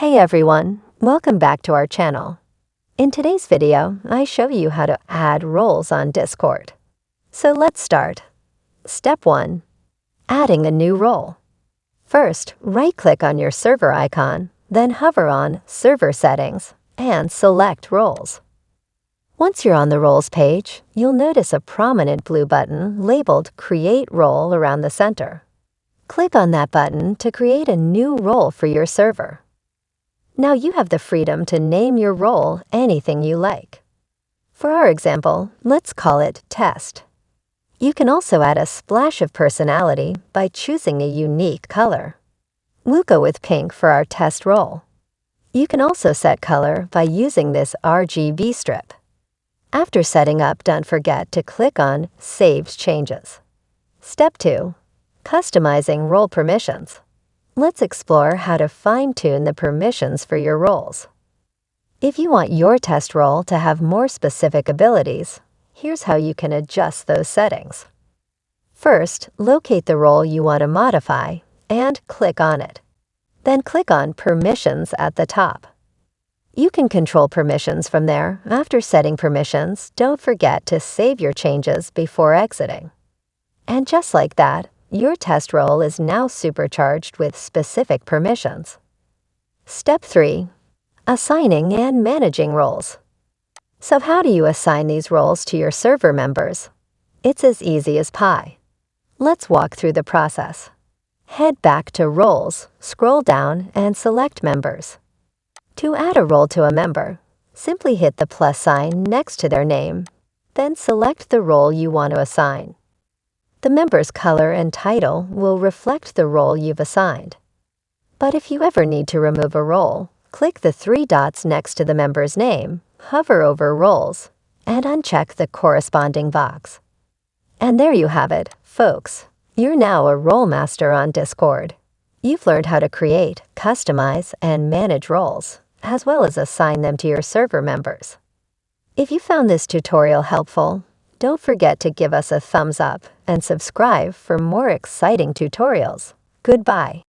Hey everyone, welcome back to our channel. In today's video, I show you how to add roles on Discord. So let's start. Step 1. Adding a new role. First, right-click on your server icon, then hover on Server Settings and select Roles. Once you're on the Roles page, you'll notice a prominent blue button labeled Create Role around the center. Click on that button to create a new role for your server. Now you have the freedom to name your role anything you like. For our example, let's call it Test. You can also add a splash of personality by choosing a unique color. We'll go with pink for our test role. You can also set color by using this RGB strip. After setting up, don't forget to click on Save Changes. Step 2. Customizing role permissions. Let's explore how to fine-tune the permissions for your roles. If you want your test role to have more specific abilities, here's how you can adjust those settings. First, locate the role you want to modify and click on it. Then click on Permissions at the top. You can control permissions from there. After setting permissions, don't forget to save your changes before exiting. And just like that, your test role is now supercharged with specific permissions. Step 3. Assigning and managing roles. So how do you assign these roles to your server members? It's as easy as pie. Let's walk through the process. Head back to Roles, scroll down, and select Members. To add a role to a member, simply hit the plus sign next to their name, then select the role you want to assign. The member's color and title will reflect the role you've assigned. But if you ever need to remove a role, click the 3 dots next to the member's name, hover over Roles, and uncheck the corresponding box. And there you have it, folks. You're now a role master on Discord. You've learned how to create, customize, and manage roles, as well as assign them to your server members. If you found this tutorial helpful, don't forget to give us a thumbs up and subscribe for more exciting tutorials. Goodbye.